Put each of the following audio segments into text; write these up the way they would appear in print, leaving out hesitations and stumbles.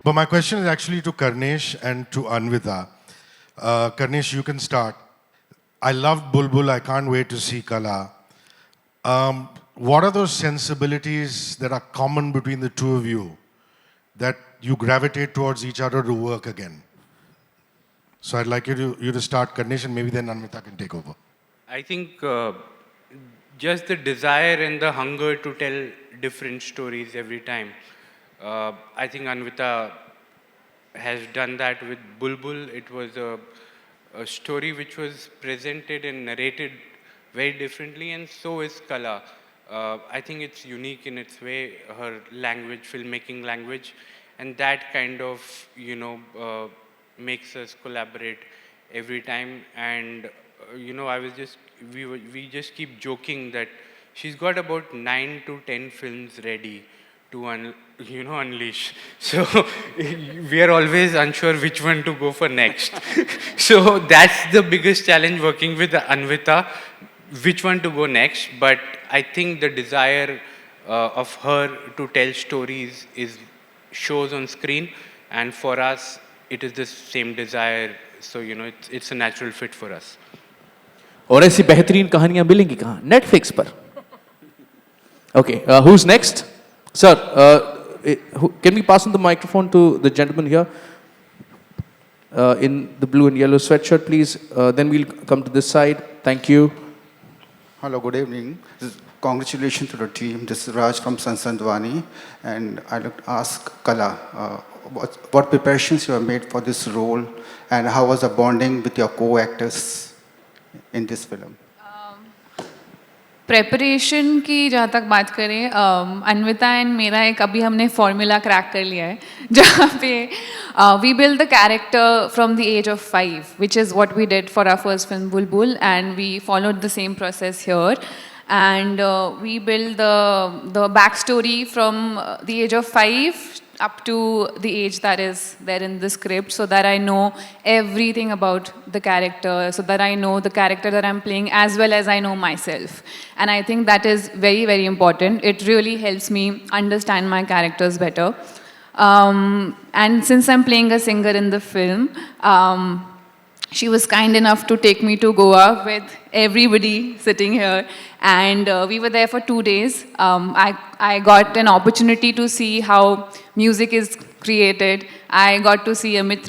But my question is actually to Karnesh and to Anvita. Karnesh, you can start. I loved Bulbul. I can't wait to see Qala. What are those sensibilities that are common between the two of you that you gravitate towards each other to work again? So I'd like you to start, Karnesh, and maybe then Anvita can take over. I think just the desire and the hunger to tell different stories every time. I think Anvita has done that with Bulbul. It was a story which was presented and narrated very differently, and so is Qala. I think it's unique in its way, her language, filmmaking language, and that kind of, makes us collaborate every time. And, we just keep joking that she's got about 9 to 10 films ready to unleash. So we are always unsure which one to go for next. So that's the biggest challenge working with Anvita, which one to go next. But I think the desire of her to tell stories shows on screen, and for us it is the same desire. So it's a natural fit for us. और ऐसी बेहतरीन कहानियां मिलेंगी कहाँ? Netflix पर. Okay, who's next? Sir, can we pass on the microphone to the gentleman here in the blue and yellow sweatshirt, please? Then we'll come to this side. Thank you. Hello, good evening. Congratulations to the team. This is Raj from Sansandwani, and I'd like to ask Qala, what preparations you have made for this role, and how was the bonding with your co-actors in this film? Preparation की जहाँ तक बात करें, Anvita and मेरा एक अभी हमने formula crack कर लिया है जहाँ पे we build the character from the age of 5, which is what we did for our first film Bulbbul, and we followed the same process here. And we build the backstory from the age of 5 up to the age that is there in the script, so that I know everything about the character, so that I know the character that I'm playing as well as I know myself. And I think that is very, very important. It really helps me understand my characters better. And since I'm playing a singer in the film, she was kind enough to take me to Goa with everybody sitting here, and we were there for 2 days. I got an opportunity to see how music is created. I got to see Amit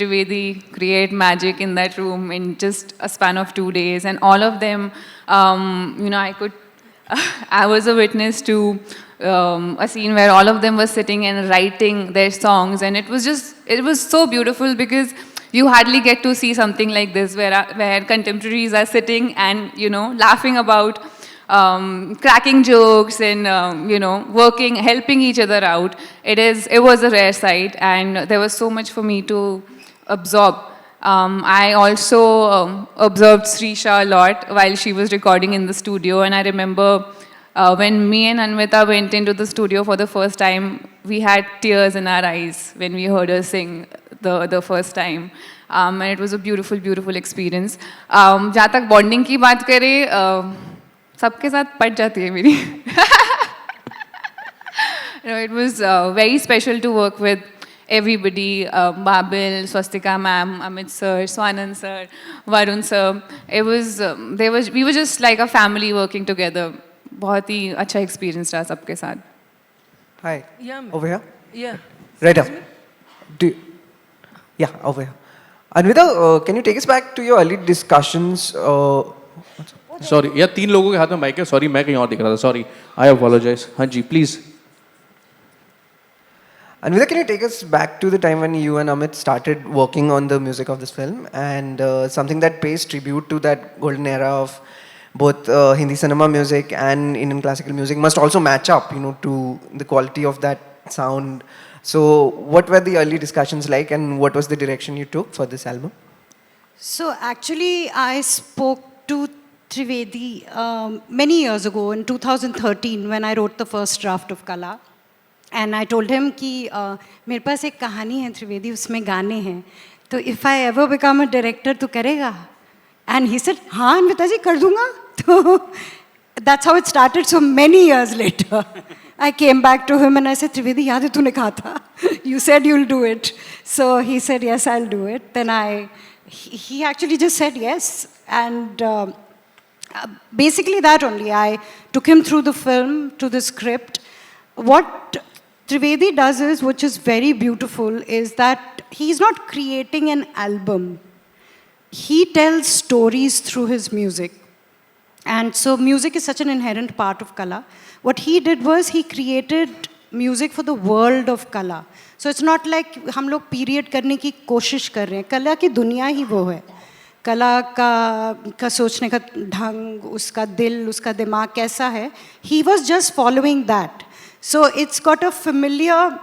create magic in that room in just a span of 2 days, and all of them, I was a witness to a scene where all of them were sitting and writing their songs, and it was so beautiful, because you hardly get to see something like this where contemporaries are sitting and, laughing about, cracking jokes and, working, helping each other out. It was a rare sight, and there was so much for me to absorb. I also observed Srisha a lot while she was recording in the studio, and I remember when me and Anvita went into the studio for the first time, we had tears in our eyes when we heard her sing the first time. And it was a beautiful, beautiful experience. जहाँ तक bonding की बात करें, सबके साथ पट जाती है मेरी. It was very special to work with everybody, Babil, Swastika ma'am, Amit sir, Swanand sir, Varun sir. We were just like a family working together. बहुत ही अच्छा experience रहा सबके साथ. Hi. Yeah. Over here. Yeah. Right up. Yeah, over here. Anvita, can you take us back to your early discussions? Sorry, यार 3 लोगों के हाथ में माइक है. Sorry, मैं कहीं और दिख रहा था. Sorry, I apologize. हाँ जी, please. Anvita, can you take us back to the time when you and Amit started working on the music of this film, and something that pays tribute to that golden era of both Hindi cinema music and Indian classical music must also match up, to the quality of that sound. So what were the early discussions like, and what was the direction you took for this album? So actually, I spoke to Trivedi many years ago in 2013 when I wrote the first draft of Qala. And I told him कि मेरे पास एक कहानी है त्रिवेदी, उसमें गाने हैं, तो if I ever become a director तो करेगा? And he said, हाँ अन्विता जी कर दूँगा. तो that's how it started. So many years later, I came back to him and I said, Trivedi याद है तूने कहा था You said you'll do it. So he said, yes, I'll do it. Then he actually just said yes. And basically that only. I took him through the film, to the script. What Trivedi does is, which is very beautiful, is that he's not creating an album. He tells stories through his music. And so music is such an inherent part of Qala. What he did was he created music for the world of Qala. So it's not like हम लोग period करने की कोशिश कर रहे हैं. कला की दुनिया ही वो है. कला का सोचने का ढंग, उसका दिल, उसका दिमाग कैसा है. He was just following that. So it's got a familiar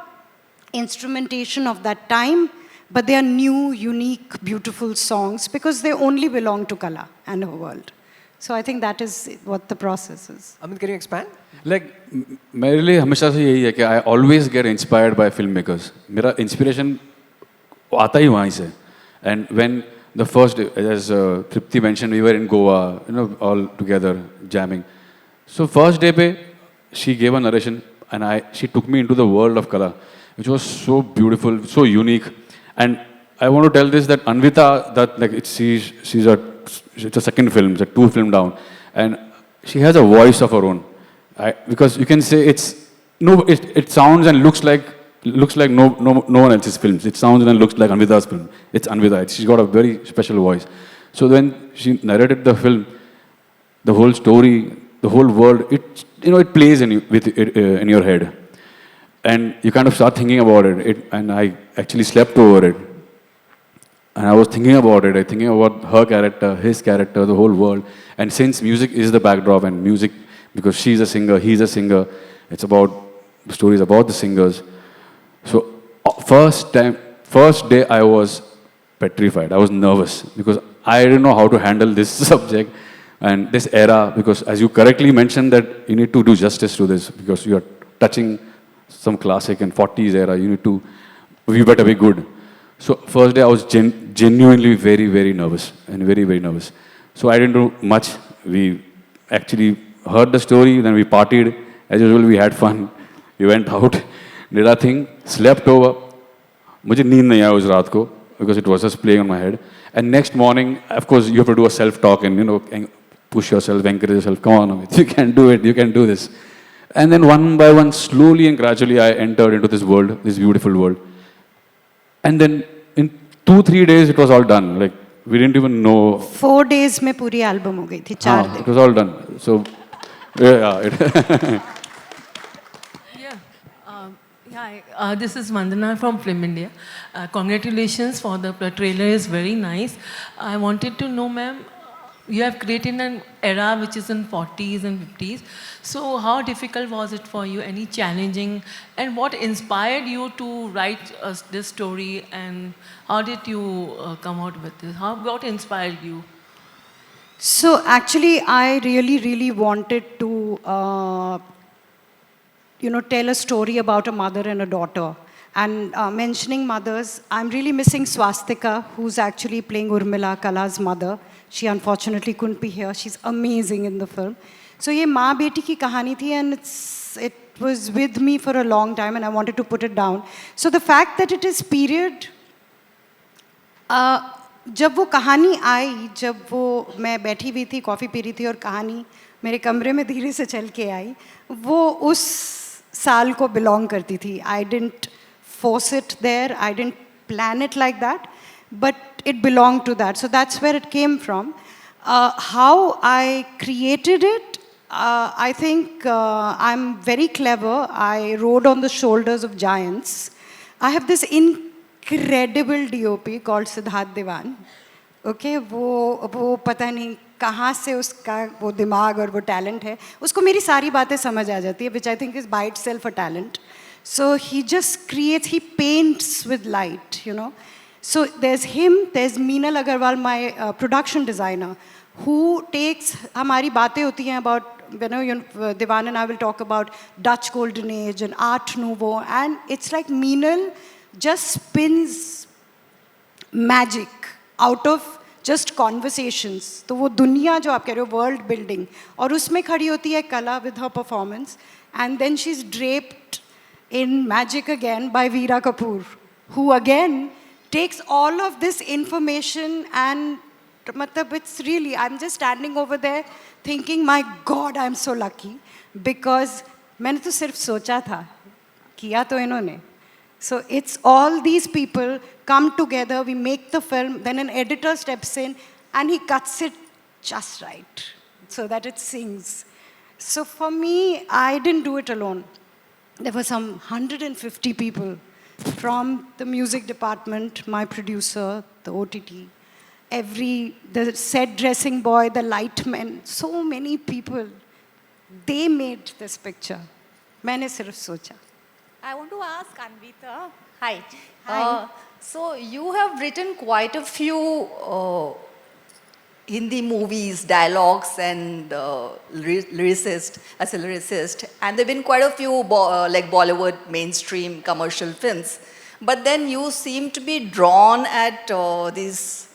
instrumentation of that time, but they are new, unique, beautiful songs because they only belong to Qala and her world. So I think that is what the process is. Amit, can you expand? Like, मेरे लिए हमेशा से यही है कि I always get inspired by filmmakers. मेरा inspiration आता ही वहीं से. And when the first day, as Triptii mentioned, we were in Goa, all together jamming. So first day पे, she gave a narration, and she took me into the world of Qala, which was so beautiful, so unique. And I want to tell this that Anvita, that like she's a second film, it's a 2 film down, and she has a voice of her own. Because you can say it sounds and looks like no one else's films. It sounds and looks like Anvita's film. It's Anvita. She's got a very special voice. So when she narrated the film, the whole story, the whole world, it plays in your head, and you kind of start thinking about it. And I actually slept over it. And I was thinking about it, thinking about her character, his character, the whole world. And since music is the backdrop, and music, because she's a singer, he's a singer, the story is about the singers. So first day I was petrified. I was nervous because I didn't know how to handle this subject and this era, because as you correctly mentioned that you need to do justice to this because you are touching some classic and 40s era. We better be good. So first day I was genuinely very, very nervous and very, very nervous. So I didn't do much. We actually heard the story, then we partied. As usual, we had fun. We went out, did our thing, slept over. मुझे नींद नहीं आया उस रात को because it was just playing on my head. And next morning, of course, you have to do a self-talk and push yourself, encourage yourself. Come on, Amit, you can do it. You can do this. And then one by one, slowly and gradually, I entered into this world, this beautiful world. And then in 2-3 days, it was all done. Like, we didn't even know. 4 days में पूरी album हो गई थी, 4 दिन. It was all done. So, yeah. Hi, this is Vandana from Film India. Congratulations for the trailer, is very nice. I wanted to know, ma'am, you have created an era which is in 40s and 50s. So how difficult was it for you? Any challenging? And what inspired you to write this story? And how did you come out with this? What inspired you? So actually, I really, really wanted to, tell a story about a mother and a daughter. And mentioning mothers, I'm really missing Swastika, who's actually playing Urmila, Qala's mother. She unfortunately couldn't be here. She's amazing in the film. So ये माँ बेटी की कहानी थी, and it was with me for a long time, and I wanted to put it down. So the fact that it is period, जब वो कहानी आई, जब वो मैं बैठी हुई थी, कॉफ़ी पी रही थी और कहानी मेरे कमरे में धीरे से चल के आई, वो उस साल को belong करती थी. I didn't force it there. I didn't plan it like that, but it belonged to that. So that's where it came from. How I created it, I think I'm very clever. I rode on the shoulders of giants. I have this incredible DOP called Siddharth Diwan. Okay, वो पता नहीं कहाँ से उसका वो दिमाग और वो talent है. उसको मेरी सारी बातें समझ आ जाती है, which I think is by itself a talent. So he just creates, he paints with light, So there's him, there's Meenal Agarwal, my production designer, who takes, हमारी बातें होती हैं about, Diwan and I will talk about Dutch Golden Age and Art Nouveau, and it's like Meenal just spins magic out of just conversations. तो वो दुनिया जो आप कह रहे हो, world building, और उसमें खड़ी होती है Qala with her performance, and then she's draped in Magic Again by Veera Kapoor, who again takes all of this information and matlab, it's really, I'm just standing over there thinking, my God, I'm so lucky because मैंने तो सिर्फ सोचा था, किया तो इन्होंने. So it's all these people come together, we make the film, then an editor steps in and he cuts it just right so that it sings. So for me, I didn't do it alone. There were some 150 people from the music department, my producer, the OTT, the set dressing boy, the light men, so many people. They made this picture. मैंने सिर्फ सोचा. I want to ask Anvita. Hi. Hi. So you have written quite a few Hindi movies, dialogues, and lyricist, as a lyricist, and there've been quite a few like Bollywood mainstream commercial films. But then you seem to be drawn at these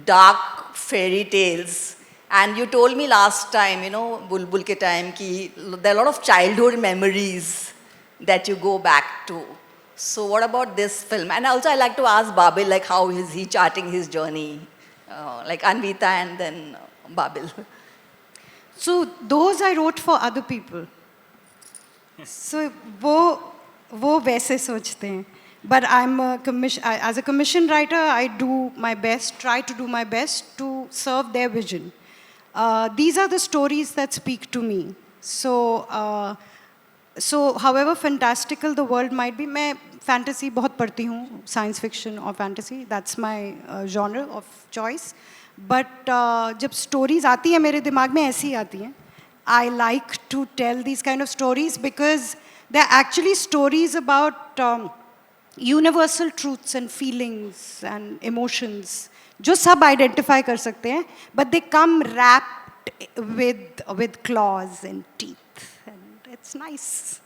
dark fairy tales. And you told me last time, you know, Bulbul ke time, ki there are a lot of childhood memories that you go back to. So what about this film? And also I like to ask Babil, like how is he charting his journey? Like Anvita and then Babil. So those I wrote for other people. So वो वैसे सोचते हैं. But as a commission writer, I do my best, try to do my best to serve their vision. These are the stories that speak to me. So however fantastical the world might be, मैं fantasy बहुत पढ़ती हूँ, science fiction or fantasy. That's my genre of choice. But जब stories आती हैं मेरे दिमाग में ऐसी आती हैं. I like to tell these kind of stories because they're actually stories about universal truths and feelings and emotions. जो सब identify कर सकते हैं, but they come wrapped with claws and teeth, and it's nice.